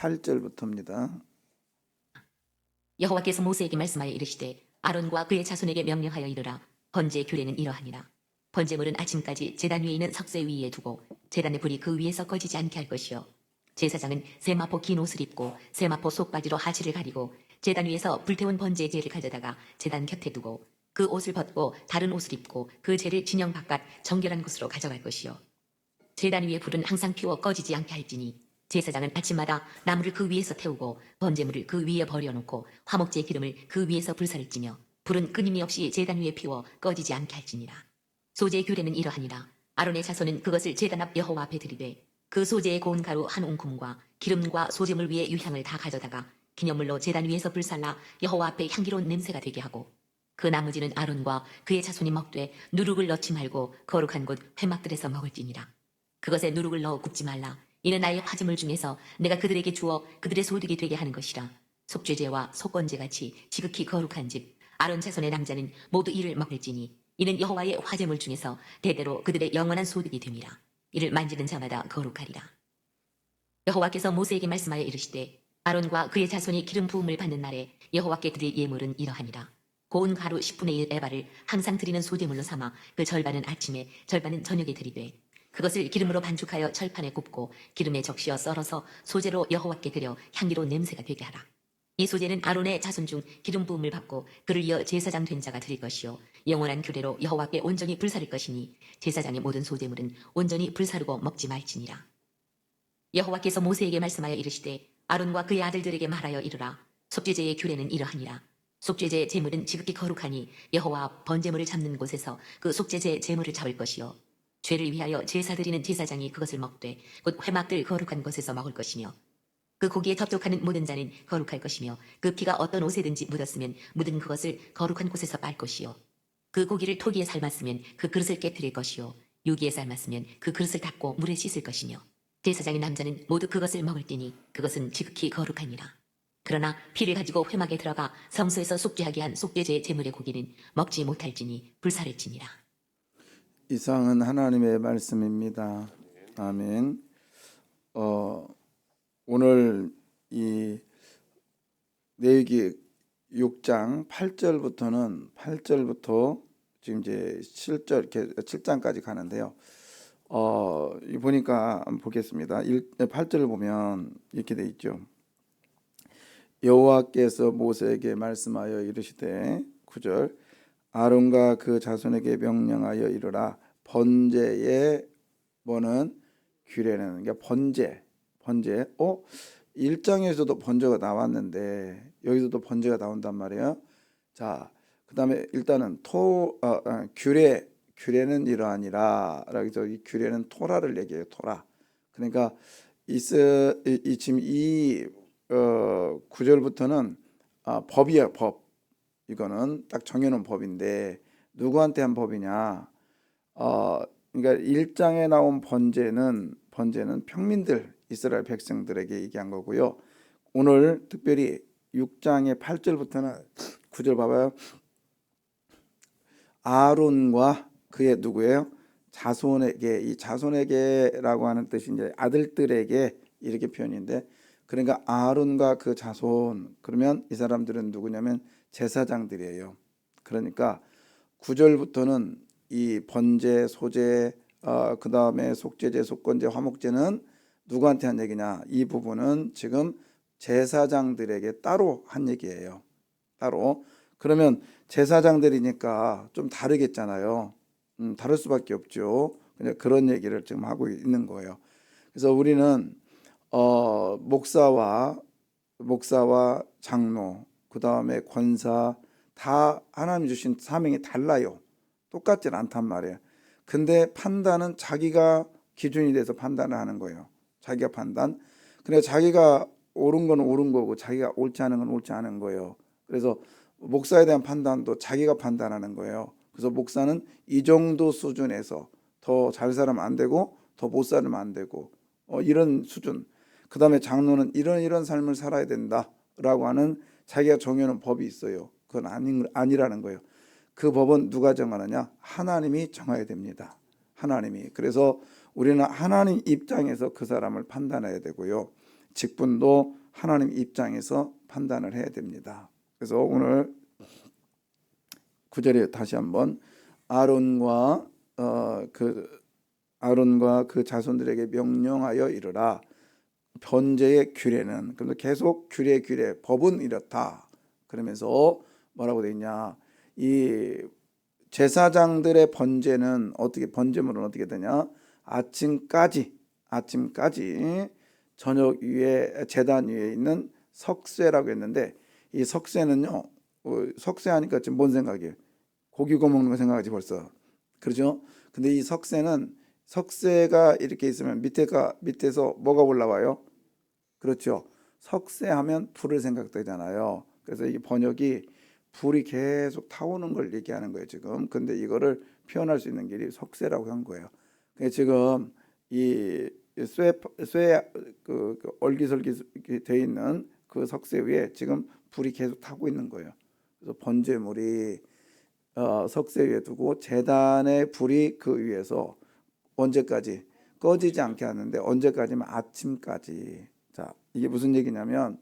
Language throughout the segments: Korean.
8절부터입니다. 여호와께서 모세에게 말씀하여 이르시되 아론과 그의 자손에게 명령하여 이르라. 번제의 규례는 이러하니라. 번제물은 아침까지 제단 위에 있는 석쇠 위에 두고 제단의 불이 그 위에서 꺼지지 않게 할 것이요. 제사장은 세마포 긴 옷을 입고 세마포 속바지로 하지를 가리고 제단 위에서 불태운 번제의 재를 가져다가 제단 곁에 두고 그 옷을 벗고 다른 옷을 입고 그 재를 진영 바깥 정결한 곳으로 가져갈 것이요. 제단 위에 불은 항상 피워 꺼지지 않게 할지니 제사장은 아침마다 나무를 그 위에서 태우고 번제물을 그 위에 버려놓고 화목제의 기름을 그 위에서 불사를 찌며 불은 끊임이 없이 제단 위에 피워 꺼지지 않게 할지니라. 소제의 규례는 이러하니라. 아론의 자손은 그것을 제단 앞 여호와 앞에 드리되 그 소제의 고운 가루 한 웅큼과 기름과 소제물 위에 유향을 다 가져다가 기념물로 제단 위에서 불살라 여호와 앞에 향기로운 냄새가 되게 하고 그 나머지는 아론과 그의 자손이 먹되 누룩을 넣지 말고 거룩한 곳 회막들에서 먹을지니라. 그것에 누룩을 넣어 굽지 말라. 이는 나의 화제물 중에서 내가 그들에게 주어 그들의 소득이 되게 하는 것이라. 속죄제와 속건제 같이 지극히 거룩한 집 아론 자손의 남자는 모두 이를 먹을지니 이는 여호와의 화제물 중에서 대대로 그들의 영원한 소득이 됨이라. 이를 만지는 자마다 거룩하리라. 여호와께서 모세에게 말씀하여 이르시되 아론과 그의 자손이 기름 부음을 받는 날에 여호와께 드릴 예물은 이러하니라. 고운 가루 10분의 1 에바를 항상 드리는 소제물로 삼아 그 절반은 아침에 절반은 저녁에 드리되 그것을 기름으로 반죽하여 철판에 굽고 기름에 적시어 썰어서 소제로 여호와께 드려 향기로운 냄새가 되게 하라. 이 소제는 아론의 자손 중 기름 부음을 받고 그를 이어 제사장 된 자가 드릴 것이요 영원한 규례로 여호와께 온전히 불사를 것이니 제사장의 모든 소제물은 온전히 불사르고 먹지 말지니라. 여호와께서 모세에게 말씀하여 이르시되 아론과 그의 아들들에게 말하여 이르라. 속죄제의 규례는 이러하니라. 속죄제의 제물은 지극히 거룩하니 여호와 앞 번제물을 잡는 곳에서 그 속죄제의 제물을 잡을 것이요 죄를 위하여 제사 드리는 제사장이 그것을 먹되 곧 회막들 거룩한 곳에서 먹을 것이며 그 고기에 접촉하는 모든 자는 거룩할 것이며 그 피가 어떤 옷에든지 묻었으면 묻은 그것을 거룩한 곳에서 빨 것이요 그 고기를 토기에 삶았으면 그 그릇을 깨뜨릴 것이요 유기에 삶았으면 그 그릇을 닦고 물에 씻을 것이며 제사장의 남자는 모두 그것을 먹을 때니 그것은 지극히 거룩하니라. 그러나 피를 가지고 회막에 들어가 성소에서 속죄하게 한 속죄제의 제물의 고기는 먹지 못할지니 불사를지니라. 이상은 하나님의 말씀입니다. 아멘. 오늘 이 레위기 6장 8절부터 지금 이제 7장까지 가는데요. 이 보니까 한번 보겠습니다. 8절을 보면 이렇게 돼 있죠. 여호와께서 모세에게 말씀하여 이르시되 9절 아론과 그 자손에게 명령하여 이르라. 번제의 뭐는 규례는 그러니까 번제 1장에서도 번제가 나왔는데 여기서도 번제가 나온단 말이에요. 자, 그다음에 일단은 규례는 이러하니라. 그래서 이 규례는 토라를 얘기해요. 토라. 그러니까 지금 이 9절부터는 법이에요. 법. 이거는 딱 정해놓은 법인데 누구한테 한 법이냐? 그러니까 1장에 나온 번제는 평민들 이스라엘 백성들에게 얘기한 거고요. 오늘 특별히 6장의 8절부터는 9절 봐봐요. 아론과 그의 누구예요? 자손에게, 이 자손에게라고 하는 뜻이 이제 아들들에게 이렇게 표현인데, 그러니까 아론과 그 자손, 그러면 이 사람들은 누구냐면 제사장들이에요. 그러니까 9절부터는 이 번제, 소제, 그 다음에 속죄제, 속건제, 화목제는 누구한테 한 얘기냐? 이 부분은 지금 제사장들에게 따로 한 얘기예요. 따로. 그러면 제사장들이니까 좀 다르겠잖아요. 다를 수밖에 없죠. 그냥 그런 얘기를 지금 하고 있는 거예요. 그래서 우리는 목사와 장로, 그 다음에 권사 다 하나님 주신 사명이 달라요. 똑같진 않단 말이에요. 근데 판단은 자기가 기준이 돼서 판단을 하는 거예요. 자기가 판단. 근데 자기가 옳은 건 옳은 거고 자기가 옳지 않은 건 옳지 않은 거예요. 그래서 목사에 대한 판단도 자기가 판단하는 거예요. 그래서 목사는 이 정도 수준에서 더 잘 살면 안 되고 더 못 살면 안 되고 이런 수준. 그 다음에 장로는 이런 삶을 살아야 된다라고 하는 자기가 정해놓은 법이 있어요. 그건 아니라는 거예요. 그 법은 누가 정하느냐? 하나님이 정해야 됩니다. 하나님이. 그래서 우리는 하나님 입장에서 그 사람을 판단해야 되고요. 직분도 하나님 입장에서 판단을 해야 됩니다. 그래서 오늘 9절에 다시 한번 아론과 그 자손들에게 명령하여 이르라. 번제의 규례는, 그래서 계속 규례 법은 이렇다. 그러면서 뭐라고 되어 있냐? 이 제사장들의 번제물은 어떻게 되냐? 아침까지 저녁 위에 제단 위에 있는 석쇠라고 했는데, 이 석쇠는요, 석쇠하니까 지금 뭔 생각이에요? 고기 구워 먹는 거 생각하지 벌써. 그렇죠? 근데 이 석쇠가 이렇게 있으면 밑에서 뭐가 올라와요? 그렇죠. 석쇠하면 불을 생각되잖아요. 그래서 이 번역이 불이 계속 타오는 걸 얘기하는 거예요, 지금. 근데 이거를 표현할 수 있는 길이 석쇠라고 한 거예요. 지금 이 얼기설기 돼 있는 그 석쇠 위에 지금 불이 계속 타고 있는 거예요. 그래서 번제물이 석쇠 위에 두고 제단의 불이 그 위에서 언제까지 꺼지지 않게 하는데, 언제까지면 아침까지. 자, 이게 무슨 얘기냐면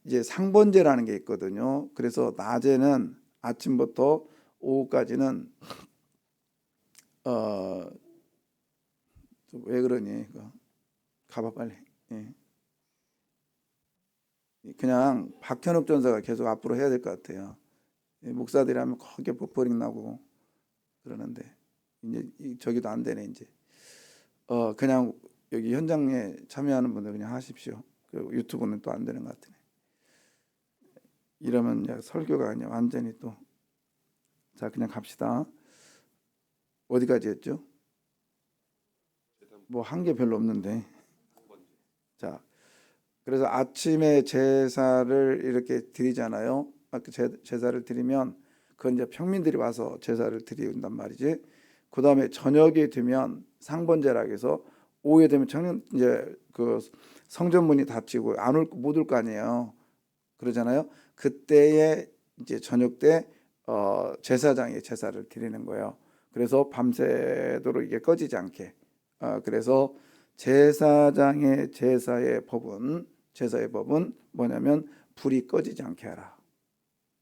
이제 상번제라는 게 있거든요. 그래서 낮에는 아침부터 오후까지는 왜 그러니? 가봐 빨리. 예. 그냥 박현욱 전사가 계속 앞으로 해야 될 것 같아요. 목사들이 하면 거기에 버퍼링 나고 그러는데 이제 저기도 안 되네 이제. 그냥 여기 현장에 참여하는 분들 그냥 하십시오. 유튜브는 또 안 되는 것 같으네. 이러면 설교가 그냥 완전히 또. 자, 그냥 갑시다. 어디까지 했죠? 뭐 한 게 별로 없는데. 자, 그래서 아침에 제사를 이렇게 드리잖아요. 제사를 드리면 그건 이제 평민들이 와서 제사를 드린단 말이지. 그 다음에 저녁이 되면 상번제라고 해서, 오후에 되면 이제 그 성전문이 닫히고 못 올 거 아니에요. 그러잖아요. 그때에 이제 저녁 때 제사장이 제사를 드리는 거예요. 그래서 밤새도록 이게 꺼지지 않게. 그래서 제사장의 제사의 법은 뭐냐면 불이 꺼지지 않게 하라.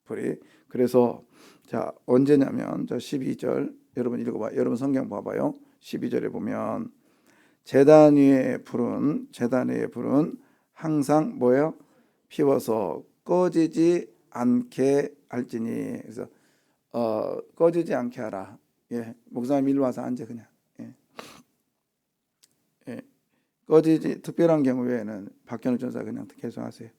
불이. 그래서 자, 언제냐면 저 12절 여러분 읽어봐. 여러분 성경 봐봐요. 12절에 보면 제단 위의 불은 항상 뭐예요? 피워서 꺼지지 않게 할지니. 그래서 꺼지지 않게 하라. 예, 목사님 일로 와서 앉아 그냥. 예. 예. 꺼지지, 특별한 경우 외에는 박현우 전사 그냥 계속 하세요.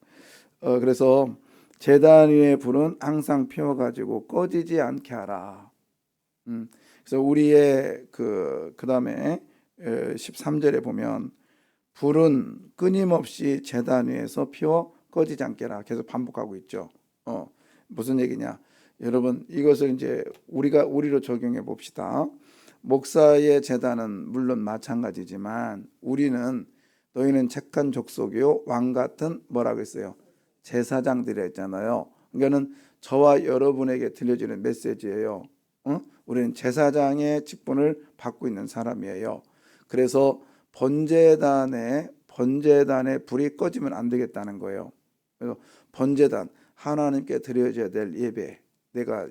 그래서 제단 위의 불은 항상 피워가지고 꺼지지 않게 하라. 그래서 우리의 그 다음에 13절에 보면 불은 끊임없이 제단 위에서 피워 꺼지지 않게라 계속 반복하고 있죠. 무슨 얘기냐? 여러분 이것을 이제 우리로 적용해 봅시다. 목사의 제단은 물론 마찬가지지만 너희는 책한 족속이요 왕 같은 뭐라고 했어요? 제사장들이 했잖아요. 그러니까는 저와 여러분에게 들려지는 메시지예요. 우리는 제사장의 직분을 받고 있는 사람이에요. 그래서 번제단에 불이 꺼지면 안 되겠다는 거예요. 그래서 번제단, 하나님께 드려져야 될 예배, 내가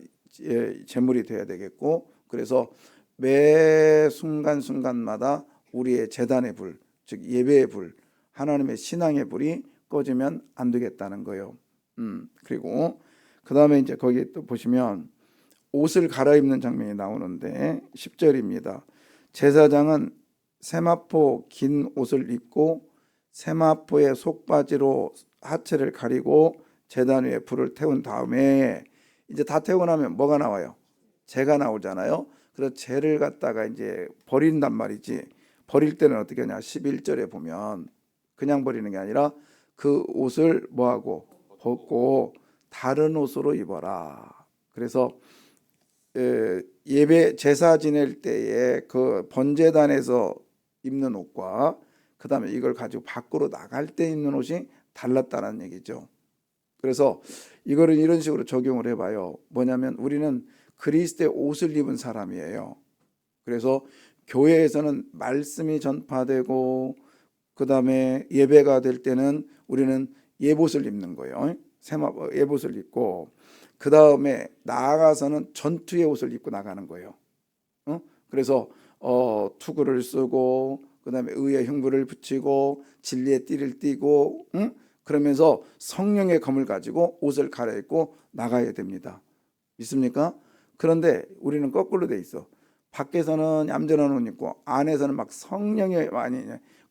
제물이 되어야 되겠고, 그래서 매 순간순간마다 우리의 제단의 불, 즉 예배의 불, 하나님의 신앙의 불이 꺼지면 안 되겠다는 거예요. 그리고 그 다음에 이제 거기 또 보시면 옷을 갈아입는 장면이 나오는데 10절입니다. 제사장은 세마포 긴 옷을 입고 세마포의 속바지로 하체를 가리고 제단 위에 불을 태운 다음에, 이제 다 태우고 나면 뭐가 나와요? 재가 나오잖아요. 그래서 재를 갖다가 이제 버린단 말이지. 버릴 때는 어떻게 하냐? 11절에 보면 그냥 버리는 게 아니라 그 옷을 뭐하고 벗고 다른 옷으로 입어라. 그래서 예배 제사 지낼 때에 그 번제단에서 입는 옷과 그 다음에 이걸 가지고 밖으로 나갈 때 입는 옷이 달랐다는 얘기죠. 그래서 이거를 이런 식으로 적용을 해봐요. 뭐냐면 우리는 그리스도의 옷을 입은 사람이에요. 그래서 교회에서는 말씀이 전파되고 그 다음에 예배가 될 때는 우리는 예봇을 입는 거예요. 예봇을 입고 그 다음에 나아가서는 전투의 옷을 입고 나가는 거예요. 그래서 투구를 쓰고 그 다음에 의의 흉부를 붙이고 진리의 띠를 띠고 그러면서 성령의 검을 가지고 옷을 갈아입고 나가야 됩니다. 믿습니까? 그런데 우리는 거꾸로 돼 있어. 밖에서는 얌전한 옷 입고 안에서는 막 성령의 많이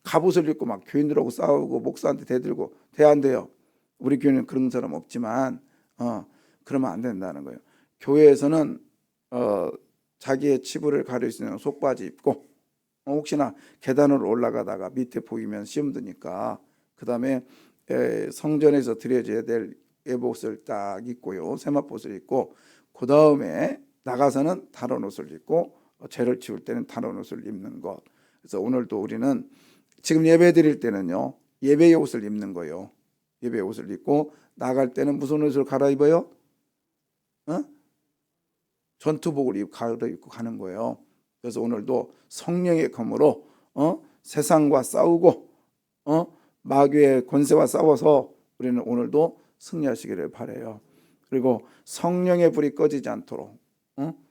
갑옷을 입고 막 교인들하고 싸우고 목사한테 대들고 돼 안 돼요? 우리 교회는 그런 사람 없지만 그러면 안 된다는 거예요. 교회에서는 자기의 치부를 가릴 수 있는 속바지 입고 혹시나 계단으로 올라가다가 밑에 보이면 시험 드니까 그 다음에 성전에서 드려져야 될 예복을 딱 입고요. 세마포를 입고 그 다음에 나가서는 다른 옷을 입고 죄를 치울 때는 다른 옷을 입는 것. 그래서 오늘도 우리는 지금 예배 드릴 때는요. 예배의 옷을 입는 거예요. 예배의 옷을 입고 나갈 때는 무슨 옷을 갈아입어요? 전투복을 갈아입고 가는 거예요. 그래서 오늘도 성령의 검으로 세상과 싸우고 마귀의 권세와 싸워서 우리는 오늘도 승리하시기를 바라요. 그리고 성령의 불이 꺼지지 않도록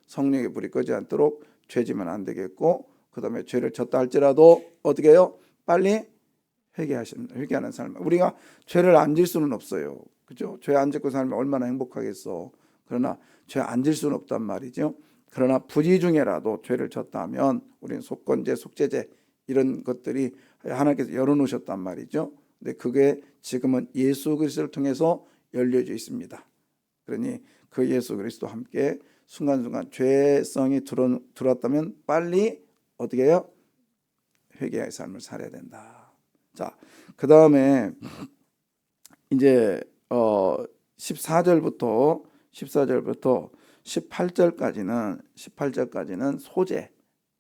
성령의 불이 꺼지지 않도록 죄지면 안 되겠고 그 다음에 죄를 졌다 할지라도 어떻게 해요? 빨리 회개하는 삶. 우리가 죄를 안 질 수는 없어요. 그죠? 죄 안 짓고 살면 얼마나 행복하겠어. 그러나 죄 안 질 수는 없단 말이죠. 그러나 부지 중에라도 죄를 졌다 하면 우리는 속건제, 속죄제 이런 것들이 하나님께서 열어놓으셨단 말이죠. 근데 그게 지금은 예수 그리스도를 통해서 열려져 있습니다. 그러니 그 예수 그리스도와 함께 순간순간 죄성이 들어왔다면 빨리 어떻게 해요? 회개의 삶을 살아야 된다. 자, 그 다음에 이제 14절부터 18절까지는 소재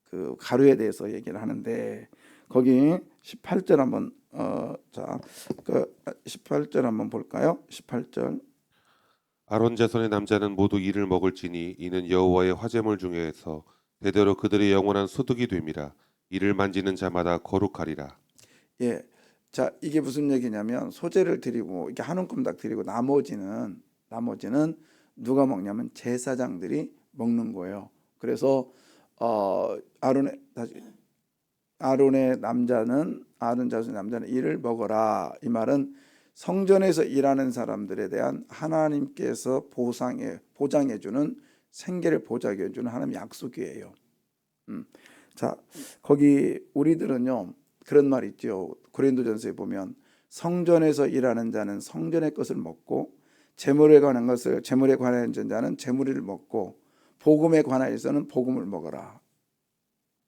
그 가루에 대해서 얘기를 하는데 거기 18절 한번 그 18절 한번 볼까요? 18절. 아론 자손의 남자는 모두 이를 먹을지니 이는 여호와의 화제물 중에서 대대로 그들의 영원한 소득이 됨이라. 이를 만지는 자마다 거룩하리라. 예. 자, 이게 무슨 얘기냐면 소재를 드리고 이렇게 한 움큼딱 드리고 나머지는 누가 먹냐면 제사장들이 먹는 거예요. 그래서 아론 자손의 남자는 이를 먹어라. 이 말은 성전에서 일하는 사람들에 대한 하나님께서 보장해 주는 생계를 보장해 주는 하나님의 약속이에요. 자, 거기 우리들은요. 그런 말 있죠. 고린도전서에 보면 성전에서 일하는 자는 성전의 것을 먹고 재물에 관한 자는 재물을 먹고 복음에 관하여서는 복음을 먹어라.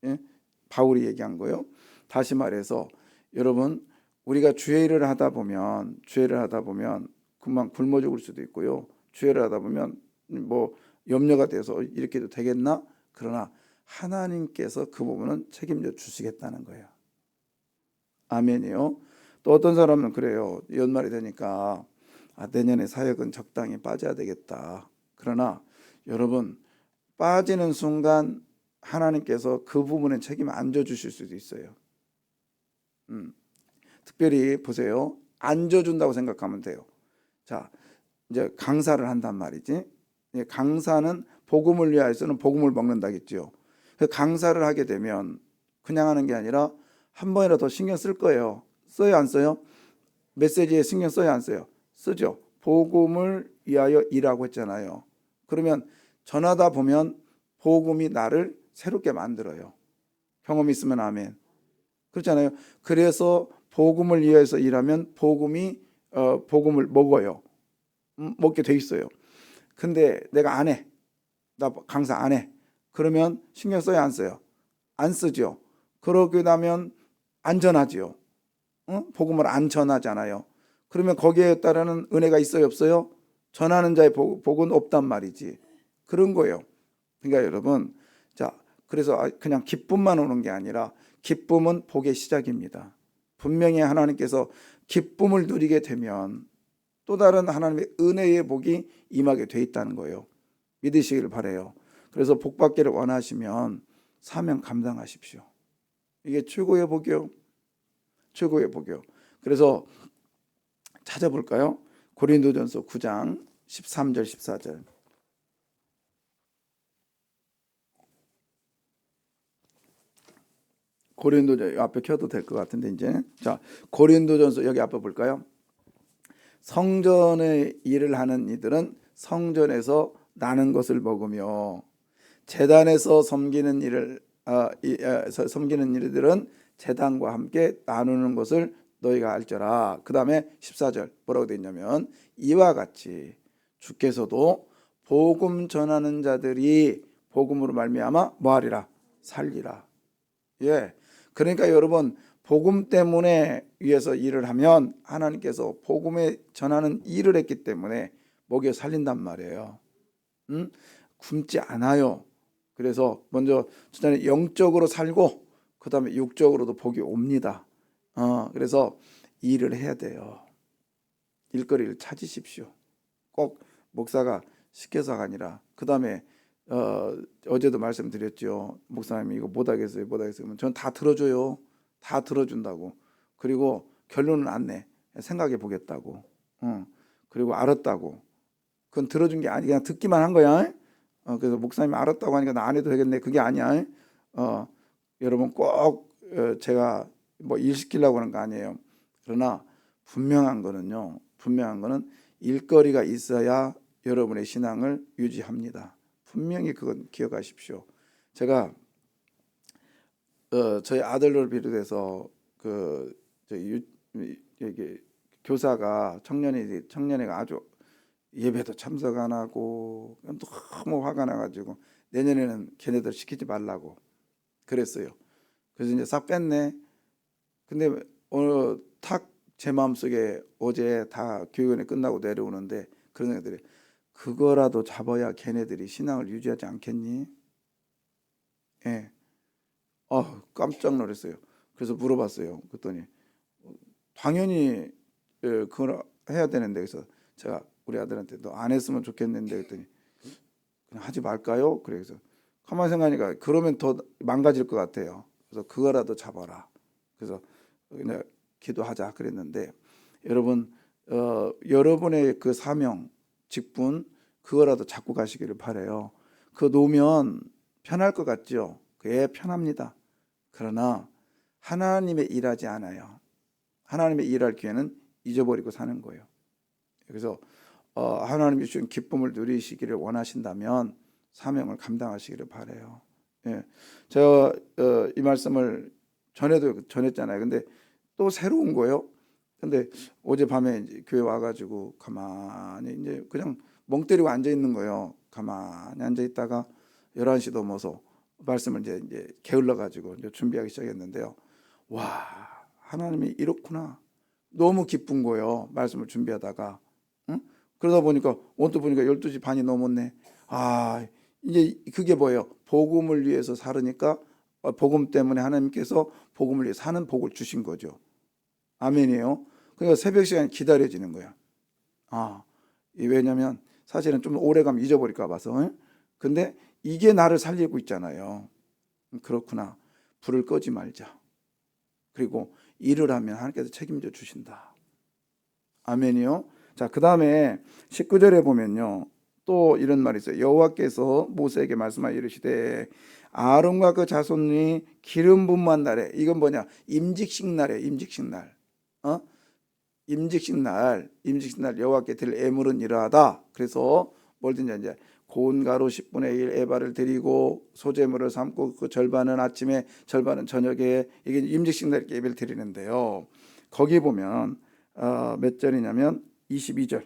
예? 바울이 얘기한 거예요. 다시 말해서 여러분 우리가 주의 일을 하다 보면 금방 굶어 죽을 수도 있고요. 주의 일을 하다 보면 뭐 염려가 돼서 이렇게 해도 되겠나? 그러나 하나님께서 그 부분은 책임져 주시겠다는 거예요. 아멘이요. 또 어떤 사람은 그래요. 연말이 되니까 내년에 사역은 적당히 빠져야 되겠다. 그러나 여러분 빠지는 순간 하나님께서 그 부분에 책임을 안 져주실 수도 있어요. 특별히 보세요. 안 져준다고 생각하면 돼요. 자, 이제 강사를 한단 말이지. 강사는 복음을 위하여서는 복음을 먹는다겠죠. 강사를 하게 되면 그냥 하는 게 아니라 한 번이라도 더 신경 쓸 거예요. 써요, 안 써요? 메시지에 신경 써요, 안 써요? 쓰죠. 복음을 위하여 일하고 했잖아요. 그러면 전하다 보면 복음이 나를 새롭게 만들어요. 경험 있으면 아멘. 그렇잖아요. 그래서 복음을 위해서 일하면 복음을 먹어요. 먹게 돼 있어요. 근데 내가 안 해. 나 강사 안 해. 그러면 신경 써요, 안 써요? 안 쓰죠. 그러게 나면 안전하지요. 복음을 안 전하잖아요. 그러면 거기에 따르는 은혜가 있어요, 없어요? 전하는 자의 복은 없단 말이지. 그런 거예요. 그러니까 여러분, 자, 그래서 그냥 기쁨만 오는 게 아니라 기쁨은 복의 시작입니다. 분명히 하나님께서 기쁨을 누리게 되면 또 다른 하나님의 은혜의 복이 임하게 돼 있다는 거예요. 믿으시길 바라요. 그래서 복 받기를 원하시면 사명 감당하십시오. 이게 최고의 복이요. 최고의 복이요. 그래서 찾아볼까요? 고린도전서 9장 13절 14절. 고린도전 앞에 켜도 될 것 같은데 이제 자 고린도전서 여기 앞에 볼까요? 성전의 일을 하는 이들은 성전에서 나는 것을 먹으며 제단에서 섬기는 섬기는 이들은 제단과 함께 나누는 것을 너희가 알더라. 그 다음에 14절 뭐라고 되어 있냐면 이와 같이 주께서도 복음 전하는 자들이 복음으로 말미암아 뭐하리라 살리라. 예, 그러니까 여러분 복음 때문에 위해서 일을 하면 하나님께서 복음에 전하는 일을 했기 때문에 먹여 살린단 말이에요. 굶지 않아요. 그래서 먼저 전에 영적으로 살고 그 다음에 육적으로도 복이 옵니다. 그래서 일을 해야 돼요. 일거리를 찾으십시오. 꼭 목사가 시켜서가 아니라 그 다음에 어제도 말씀드렸죠. 목사님이 이거 못하겠어요. 그러면 저는 다 들어줘요. 다 들어준다고. 그리고 결론은 안 내. 생각해 보겠다고. 그리고 알았다고. 그건 들어준 게 아니 그냥 듣기만 한 거야. 그래서 목사님이 알았다고 하니까 나 안 해도 되겠네. 그게 아니야. 여러분 꼭 제가 뭐 일 시키려고 하는 거 아니에요. 그러나 분명한 거는 일거리가 있어야 여러분의 신앙을 유지합니다. 분명히 그건 기억하십시오. 제가 저희 아들을 비롯해서 이게 교사가 청년회가 아주 예배도 참석 안 하고 너무 화가 나가지고 내년에는 걔네들 시키지 말라고 그랬어요. 그래서 이제 싹 뺐네. 근데 오늘 탁 제 마음속에 어제 다 교육원에 끝나고 내려오는데 그런 애들이 그거라도 잡아야 걔네들이 신앙을 유지하지 않겠니? 예. 깜짝 놀랐어요. 그래서 물어봤어요. 그랬더니 당연히 그걸 해야 되는데 그래서 제가 우리 아들한테 너 안 했으면 좋겠는데 그랬더니 그냥 하지 말까요? 그래서 가만히 생각하니까 그러면 더 망가질 것 같아요. 그래서 그거라도 잡아라. 그래서 그냥 기도하자 그랬는데 여러분 여러분의 그 사명 직분 그거라도 잡고 가시기를 바라요. 그거 놓으면 편할 것 같죠? 그게 편합니다. 그러나 하나님의 일하지 않아요. 하나님의 일할 기회는 잊어버리고 사는 거예요. 그래서 하나님이 주신 기쁨을 누리시기를 원하신다면 사명을 감당하시기를 바라요. 예, 제가 이 말씀을 전에도 전했잖아요. 근데 또 새로운 거예요. 근데 어젯밤에 이제 교회 와가지고 가만히 이제 그냥 멍 때리고 앉아 있는 거예요. 가만히 앉아 있다가 11시 넘어서 말씀을 이제 게을러 가지고 이제 준비하기 시작했는데요. 와, 하나님이 이렇구나. 너무 기쁜 거예요. 말씀을 준비하다가. 응? 그러다 보니까 언뜻 보니까 12시 반이 넘었네. 이제 그게 뭐예요? 복음을 위해서 살으니까 복음 때문에 하나님께서 복음을 위해 사는 복을 주신 거죠. 아멘이에요. 그러니까 새벽 시간이 기다려지는 거야. 왜냐면 사실은 좀 오래 가면 잊어버릴까 봐서. 응? 근데 이게 나를 살리고 있잖아요. 그렇구나. 불을 끄지 말자. 그리고 일을 하면 하나님께서 책임져 주신다. 아멘이요. 자, 그 다음에 19절에 보면요. 또 이런 말이 있어요. 여호와께서 모세에게 말씀하여 이르시되 아론과 그 자손이 기름 붐만 날에 이건 뭐냐? 임직식 날이에요. 임직식 날. 임직식 날 여호와께 드릴 예물은 이러하다. 그래서 뭐든지 이제 고운 가루 10분의 1 에바를 드리고 소제물을 삶고 그 절반은 아침에 절반은 저녁에 이게 임직식 날 예배를 드리는데요. 거기 보면 몇 절이냐면 22절.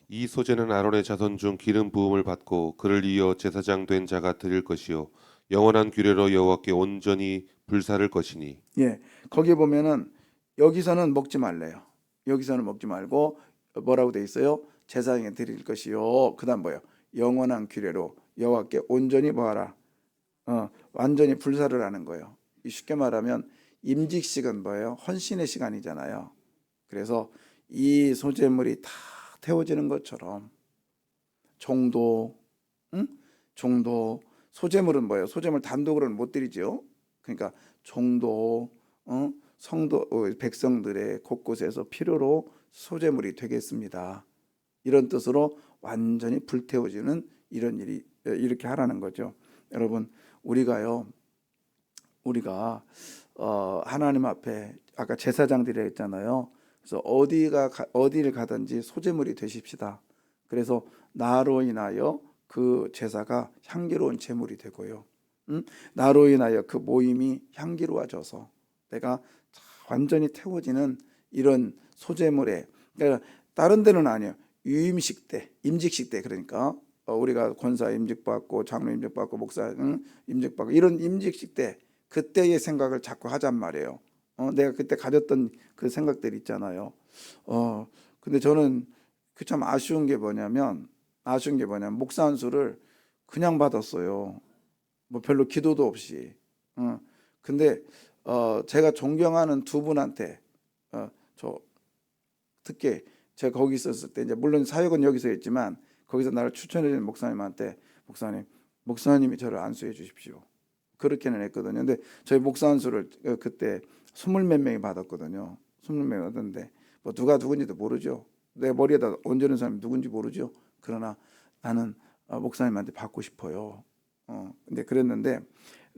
이 소재는 아론의 자손 중 기름 부음을 받고 그를 이어 제사장 된 자가 드릴 것이요 영원한 규례로 여호와께 온전히 불사를 것이니. 예, 거기 보면은 여기서는 먹지 말래요. 여기서는 먹지 말고 뭐라고 돼 있어요? 제사장에 드릴 것이요. 그다음 뭐예요? 영원한 규례로 여호와께 온전히 뭐하라? 완전히 불사를 하는 거예요. 쉽게 말하면 임직식은 뭐예요? 헌신의 시간이잖아요. 그래서 이 소재물이 다 태워지는 것처럼 종도, 종도 소재물은 뭐예요? 소재물 단독으로는 못 드리죠. 그러니까 종도, 성도 백성들의 곳곳에서 필요로 소재물이 되겠습니다. 이런 뜻으로 완전히 불태워지는 이런 일이 이렇게 하라는 거죠. 여러분 우리가 하나님 앞에 아까 제사장들이 했잖아요. 그래서 어디를 가든지 소재물이 되십시다. 그래서 나로 인하여 그 제사가 향기로운 제물이 되고요. 나로 인하여 그 모임이 향기로워져서 내가 완전히 태워지는 이런 소재물에, 그러니까 다른 데는 아니에요. 유임식 때, 임직식 때, 그러니까 우리가 권사 임직받고 장로 임직받고 목사 임직받고 이런 임직식 때 그때의 생각을 자꾸 하잔 말이에요. 내가 그때 가졌던 그 생각들 있잖아요. 근데 저는 그 참 아쉬운 게 뭐냐면 목사 안수를 그냥 받았어요. 뭐 별로 기도도 없이. 근데 제가 존경하는 두 분한테 특히 제가 거기 있었을 때 이제 물론 사역은 여기서 했지만 거기서 나를 추천해 준 목사님한테 목사님이 저를 안수해 주십시오. 그렇게는 했거든요. 근데 저희 목사 안수를 그때 20몇 명이 받았거든요. 20몇 명이 받았는데 뭐 누가 누군지도 모르죠. 내 머리에다 얹어놓은 사람이 누군지 모르죠. 그러나 나는 목사님한테 받고 싶어요. 근데 그랬는데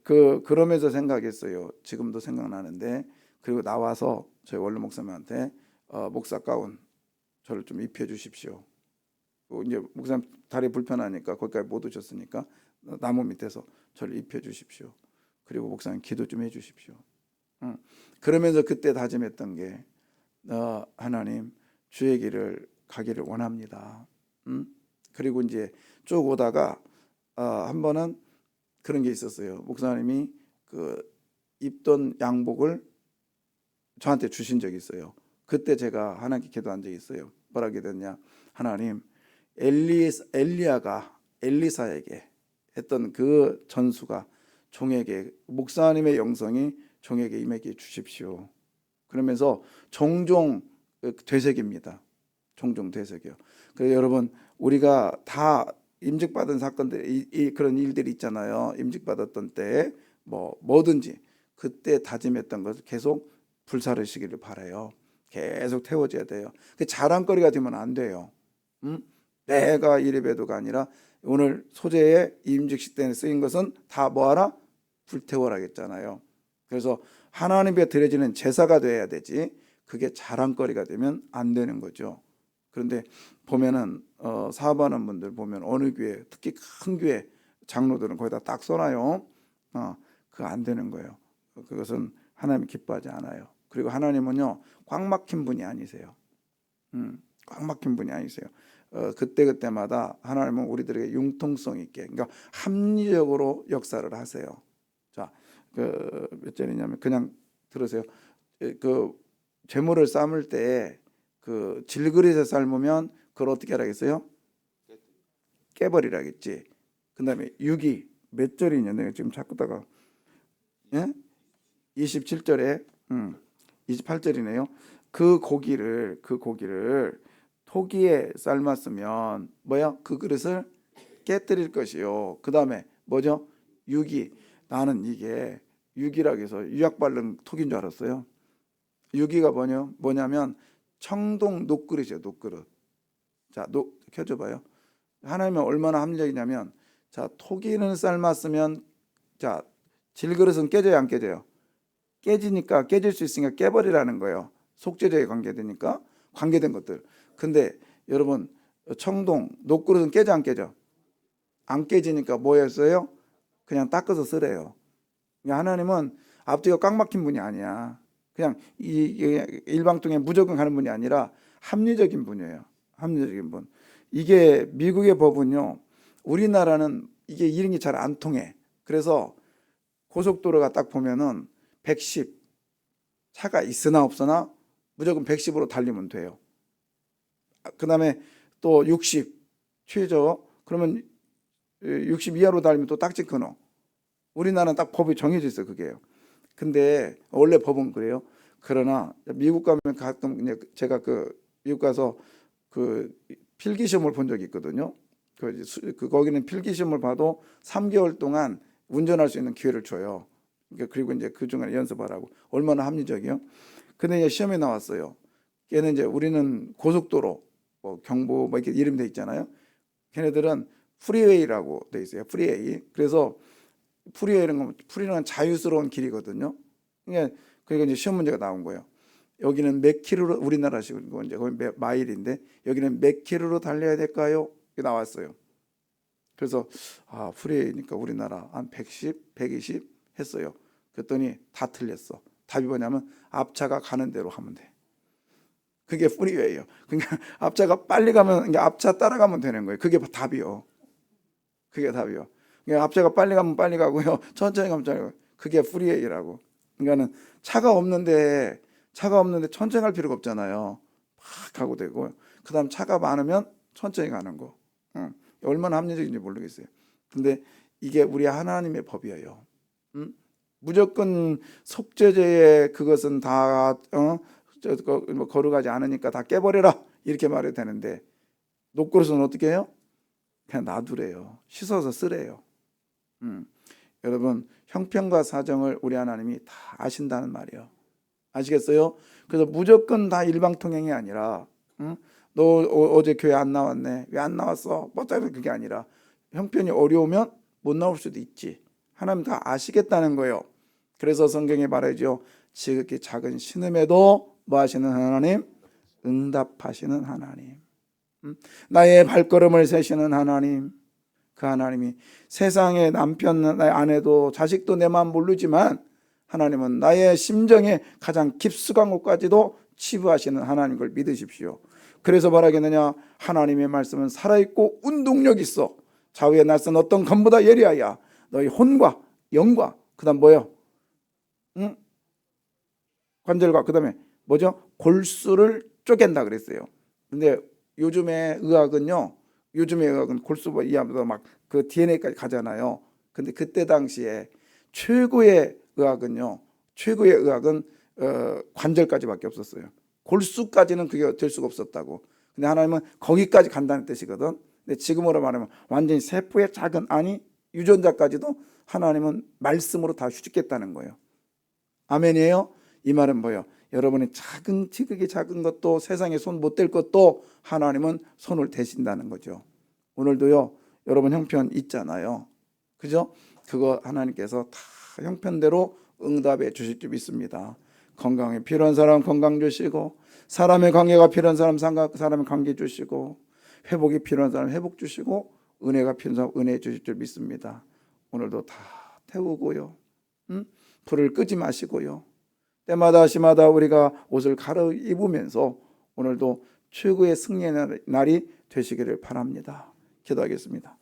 그러면서 생각했어요. 지금도 생각나는데 그리고 나와서 저희 원로 목사님한테 목사 가운 저를 좀 입혀 주십시오. 이제 목사님 다리 불편하니까 거기까지 못 오셨으니까 나무 밑에서 저를 입혀 주십시오. 그리고 목사님 기도 좀 해주십시오. 그러면서 그때 다짐했던 게 하나님 주의 길을 가기를 원합니다. 그리고 이제 쭉 오다가 한 번은 그런 게 있었어요. 목사님이 그 입던 양복을 저한테 주신 적이 있어요. 그때 제가 하나님께 기도한 적이 있어요. 뭐라 기도했냐? 하나님, 엘리야가 엘리사에게 했던 그 전수가 종에게, 목사님의 영성이 종에게 임하게 주십시오. 그러면서 종종 되새깁니다. 종종 되새겨. 그래서 여러분 우리가 다 임직받은 사건들, 그런 일들이 있잖아요. 임직받았던 때 뭐든지 그때 다짐했던 것을 계속 불사르시기를 바라요. 계속 태워져야 돼요. 자랑거리가 되면 안 돼요. 내가 이래봬도가 아니라 오늘 소재에 임직식 때 쓰인 것은 다 뭐하라? 불태워라겠잖아요. 그래서 하나님께 드려지는 제사가 돼야 되지 그게 자랑거리가 되면 안 되는 거죠. 그런데 보면은 사업하는 분들 보면 어느 교회, 특히 큰 교회 장로들은 거기다 딱 써놔요. 그거 안 되는 거예요. 그것은 하나님 기뻐하지 않아요. 그리고 하나님은요 꽉 막힌 분이 아니세요. 꽉 막힌 분이 아니세요. 그때마다 하나님은 우리들에게 융통성 있게, 그러니까 합리적으로 역사를 하세요. 자, 몇 절이냐면 그냥 들으세요. 그 재물을 삶을 때 그 질그릇에 삶으면 그걸 어떻게 하라겠어요? 깨버리라겠지. 그다음에 육이 몇 절이냐? 내가 지금 자꾸다가 27절에 28절이네요. 그 고기를 토기에 삶았으면 뭐야? 그 그릇을 깨뜨릴 것이요. 그다음에 뭐죠? 육이. 나는 이게 육이라고 해서 유약 바른 톡인 줄 알았어요. 유기가 뭐냐면 청동 녹그릇이에요. 녹그릇. 자, 켜줘 봐요. 하나님은 얼마나 합리적이냐면, 자, 토기는 삶았으면, 자, 질그릇은 깨져요, 안 깨져요? 깨지니까, 깨질 수 있으니까 깨버리라는 거예요. 속죄제에 관계된 것들. 근데 여러분, 청동 녹그릇은 깨져, 안 깨져? 안 깨지니까 뭐였어요? 그냥 닦아서 쓰래요. 하나님은 앞뒤가 꽉 막힌 분이 아니야. 그냥 일방통에 무조건 가는 분이 아니라 합리적인 분이에요. 합리적인 분. 이게 미국의 법은요. 우리나라는 이게 이런 게 잘 안 통해. 그래서 고속도로가 딱 보면은 110 차가 있으나 없으나 무조건 110으로 달리면 돼요. 그다음에 또 60 최저 그러면 60 이하로 달리면 또 딱지 끊어. 우리나라는 딱 법이 정해져 있어요. 그게요. 근데 원래 법은 그래요. 그러나 미국 가면 가끔 제가 미국 가서 필기 시험을 본 적이 있거든요. 거기는 필기 시험을 봐도 3개월 동안 운전할 수 있는 기회를 줘요. 그러니까 그리고 이제 그 중간에 연습하라고. 얼마나 합리적이요? 근데 이제 시험에 나왔어요. 걔는 이제 우리는 고속도로, 뭐 경보 뭐 이렇게 이름 돼 있잖아요. 걔네들은 프리웨이라고 돼 있어요. 프리웨이. 그래서 프리는 자유스러운 길이거든요. 그러니까 이제 시험 문제가 나온 거예요. 여기는 몇 킬로로 우리나라식으로 이제 거의 마일인데 여기는 몇 킬로로 달려야 될까요? 이게 나왔어요. 그래서 프리웨이니까 우리나라 한 110, 120 했어요. 그랬더니 다 틀렸어. 답이 뭐냐면 앞차가 가는 대로 하면 돼. 그게 프리웨이예요. 그러니까 앞차가 빨리 가면 그러니까 앞차 따라가면 되는 거예요. 그게 답이요. 그게 답이요. 그러니까 앞차가 빨리 가면 빨리 가고요. 천천히 가면 천천히 가고. 그게 프리웨이라고. 그러니까는 차가 없는데 천천히 갈 필요가 없잖아요. 막 가고 되고. 그다음 차가 많으면 천천히 가는 거. 얼마나 합리적인지 모르겠어요. 근데 이게 우리 하나님의 법이에요. 무조건 속죄제의 그것은 다 뭐 거룩하지 않으니까 다 깨버려라 이렇게 말해도 되는데 녹그릇은 어떻게 해요? 그냥 놔두래요. 씻어서 쓰래요. 여러분 형편과 사정을 우리 하나님이 다 아신다는 말이에요. 아시겠어요? 그래서 무조건 다 일방통행이 아니라 너 어제 교회 안 나왔네. 왜 안 나왔어? 뭐 때문에 그게 아니라 형편이 어려우면 못 나올 수도 있지. 하나님 다 아시겠다는 거예요. 그래서 성경에 말하죠. 지극히 작은 신음에도 뭐 하시는 하나님? 응답하시는 하나님. 나의 발걸음을 세시는 하나님. 그 하나님이 세상에 남편, 나의 아내도 자식도 내 마음 모르지만 하나님은 나의 심정에 가장 깊숙한 곳까지도 치부하시는 하나님 걸 믿으십시오. 그래서 말하겠느냐? 하나님의 말씀은 살아있고 운동력 있어. 좌우의 날선 어떤 검보다 예리하여 너희 혼과 영과 그 다음 뭐요? 관절과 그 다음에 뭐죠? 골수를 쪼갠다 그랬어요. 근데 요즘의 의학은 골수 이하면서 막 그 DNA까지 가잖아요. 근데 그때 당시에 최고의 의학은 관절까지밖에 없었어요. 골수까지는 그게 될 수가 없었다고. 근데 하나님은 거기까지 간다는 뜻이거든. 근데 지금으로 말하면 완전히 세포의 작은 유전자까지도 하나님은 말씀으로 다 휴직했다는 거예요. 아멘이에요? 이 말은 뭐예요? 여러분의 지극히 작은 것도 세상에 손 못 댈 것도 하나님은 손을 대신다는 거죠. 오늘도요, 여러분 형편 있잖아요. 그죠? 그거 하나님께서 다 형편대로 응답해 주실 줄 믿습니다. 건강이 필요한 사람 건강 주시고, 사람의 관계가 필요한 사람의 관계 주시고, 회복이 필요한 사람 회복 주시고, 은혜가 필요한 사람 은혜 주실 줄 믿습니다. 오늘도 다 태우고요. 불을 끄지 마시고요. 때마다 시마다 우리가 옷을 갈아입으면서 오늘도 최고의 승리의 날이 되시기를 바랍니다. 기도하겠습니다.